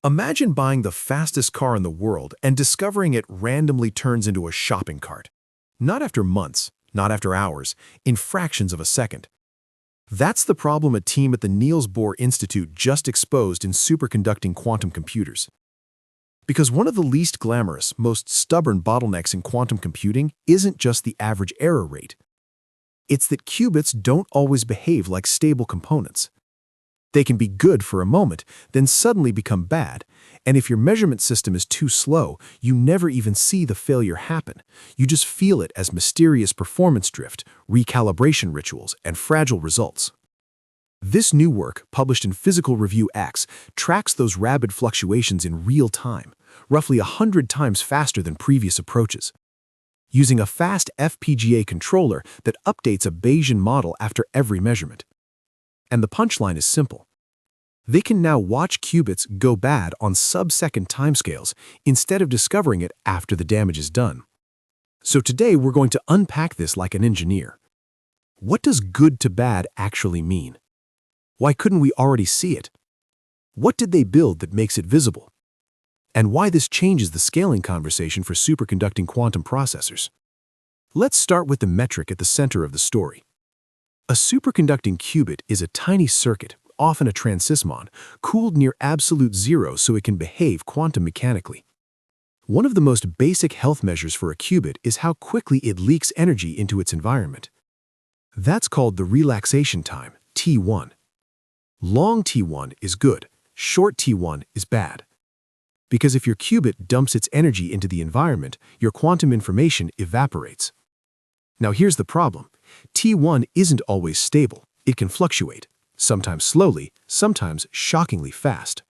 Imagine buying the fastest car in the world and discovering it randomly turns into a shopping cart. Not after months, not after hours, in fractions of a second. That's the problem a team at the Niels Bohr Institute just exposed in superconducting quantum computers. Because one of the least glamorous, most stubborn bottlenecks in quantum computing isn't just the average error rate. It's that qubits don't always behave like stable components. They can be good for a moment, then suddenly become bad, and if your measurement system is too slow, you never even see the failure happen. You just feel it as mysterious performance drift, recalibration rituals, and fragile results. This new work, published in Physical Review X, tracks those rapid fluctuations in real time, roughly 100 times faster than previous approaches. Using a fast FPGA controller that updates a Bayesian model after every measurement. And the punchline is simple. They can now watch qubits go bad on sub-second timescales instead of discovering it after the damage is done. So today we're going to unpack this like an engineer. What does good to bad actually mean? Why couldn't we already see it? What did they build that makes it visible? And why this changes the scaling conversation for superconducting quantum processors. Let's start with the metric at the center of the story. A superconducting qubit is a tiny circuit, often a transismon, cooled near absolute zero so it can behave quantum mechanically. One of the most basic health measures for a qubit is how quickly it leaks energy into its environment. That's called the relaxation time, T1. Long T1 is good, short T1 is bad. Because if your qubit dumps its energy into the environment, your quantum information evaporates. Now here's the problem. T1 isn't always stable. It can fluctuate, sometimes slowly, sometimes shockingly fast.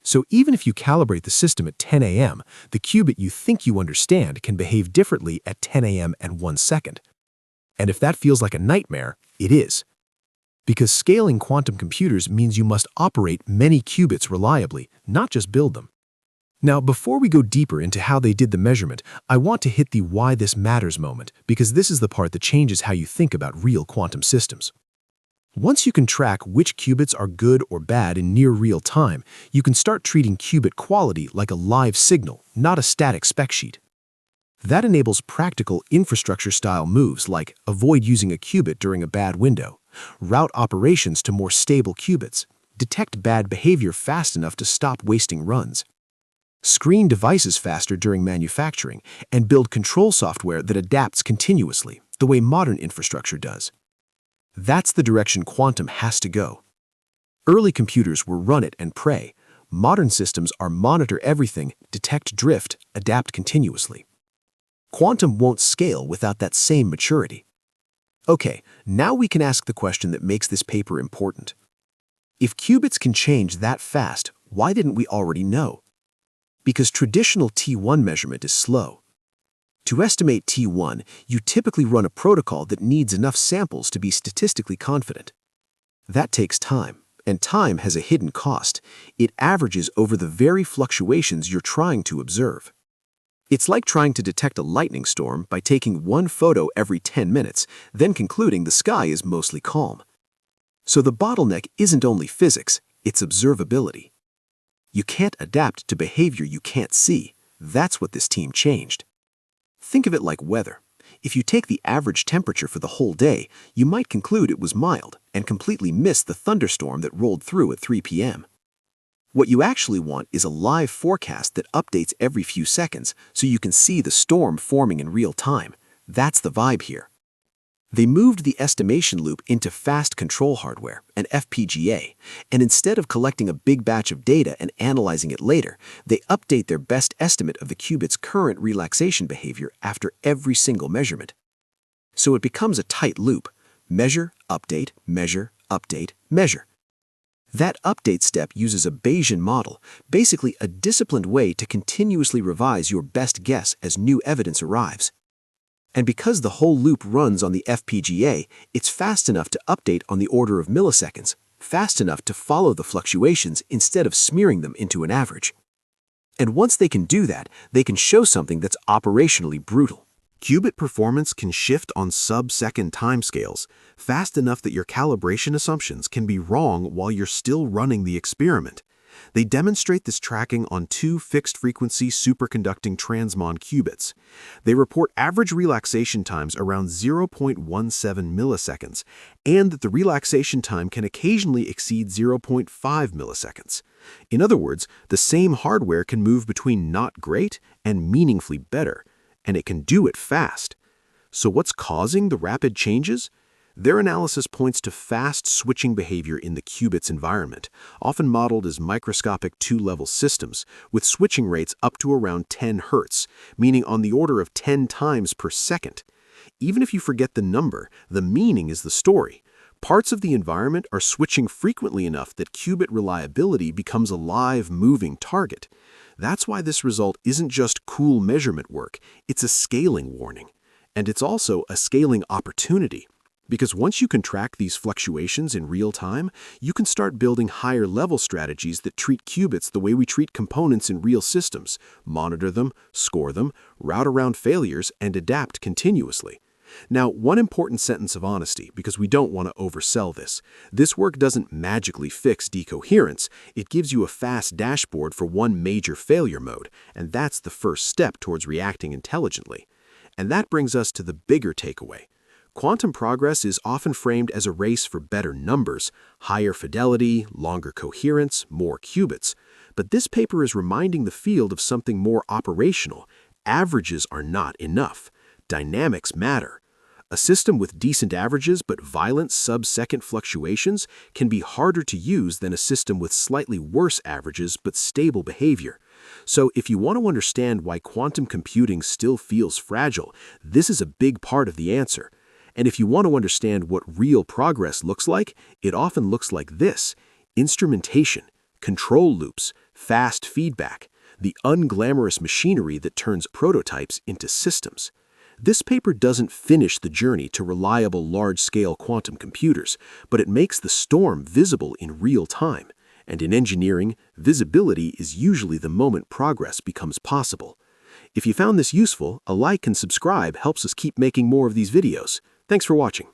So even if you calibrate the system at 10 a.m., the qubit you think you understand can behave differently at 10 a.m. and 1 second. And if that feels like a nightmare, it is. Because scaling quantum computers means you must operate many qubits reliably, not just build them. Now, before we go deeper into how they did the measurement, I want to hit the why this matters moment, because this is the part that changes how you think about real quantum systems. Once you can track which qubits are good or bad in near real time, you can start treating qubit quality like a live signal, not a static spec sheet. That enables practical infrastructure-style moves like avoid using a qubit during a bad window, route operations to more stable qubits, detect bad behavior fast enough to stop wasting runs, screen devices faster during manufacturing, and build control software that adapts continuously, the way modern infrastructure does. That's the direction quantum has to go. Early computers were run it and pray. Modern systems are monitor everything, detect drift, adapt continuously. Quantum won't scale without that same maturity. Okay, now we can ask the question that makes this paper important. If qubits can change that fast, why didn't we already know? Because traditional T1 measurement is slow. To estimate T1, you typically run a protocol that needs enough samples to be statistically confident. That takes time, and time has a hidden cost. It averages over the very fluctuations you're trying to observe. It's like trying to detect a lightning storm by taking one photo every 10 minutes, then concluding the sky is mostly calm. So the bottleneck isn't only physics, it's observability. You can't adapt to behavior you can't see. That's what this team changed. Think of it like weather. If you take the average temperature for the whole day, you might conclude it was mild and completely miss the thunderstorm that rolled through at 3 p.m. What you actually want is a live forecast that updates every few seconds so you can see the storm forming in real time. That's the vibe here. They moved the estimation loop into fast control hardware, an FPGA, and instead of collecting a big batch of data and analyzing it later, they update their best estimate of the qubit's current relaxation behavior after every single measurement. So it becomes a tight loop. Measure, update, measure, update, measure. That update step uses a Bayesian model, basically a disciplined way to continuously revise your best guess as new evidence arrives. And because the whole loop runs on the FPGA, it's fast enough to update on the order of milliseconds, fast enough to follow the fluctuations instead of smearing them into an average. And once they can do that, they can show something that's operationally brutal. Qubit performance can shift on sub-second timescales, fast enough that your calibration assumptions can be wrong while you're still running the experiment. They demonstrate this tracking on two fixed-frequency superconducting transmon qubits. They report average relaxation times around 0.17 milliseconds, and that the relaxation time can occasionally exceed 0.5 milliseconds. In other words, the same hardware can move between not great and meaningfully better, and it can do it fast. So what's causing the rapid changes? Their analysis points to fast switching behavior in the qubits environment, often modeled as microscopic two-level systems, with switching rates up to around 10 Hz, meaning on the order of 10 times per second. Even if you forget the number, the meaning is the story. Parts of the environment are switching frequently enough that qubit reliability becomes a live, moving target. That's why this result isn't just cool measurement work, it's a scaling warning. And it's also a scaling opportunity. Because once you can track these fluctuations in real time, you can start building higher-level strategies that treat qubits the way we treat components in real systems, monitor them, score them, route around failures, and adapt continuously. Now, one important sentence of honesty, because we don't want to oversell this. This work doesn't magically fix decoherence. It gives you a fast dashboard for one major failure mode, and that's the first step towards reacting intelligently. And that brings us to the bigger takeaway. Quantum progress is often framed as a race for better numbers, higher fidelity, longer coherence, more qubits. But this paper is reminding the field of something more operational. Averages are not enough. Dynamics matter. A system with decent averages but violent sub-second fluctuations can be harder to use than a system with slightly worse averages but stable behavior. So if you want to understand why quantum computing still feels fragile, this is a big part of the answer. And if you want to understand what real progress looks like, it often looks like this: instrumentation, control loops, fast feedback, the unglamorous machinery that turns prototypes into systems. This paper doesn't finish the journey to reliable large-scale quantum computers, but it makes the storm visible in real time. And in engineering, visibility is usually the moment progress becomes possible. If you found this useful, a like and subscribe helps us keep making more of these videos. Thanks for watching.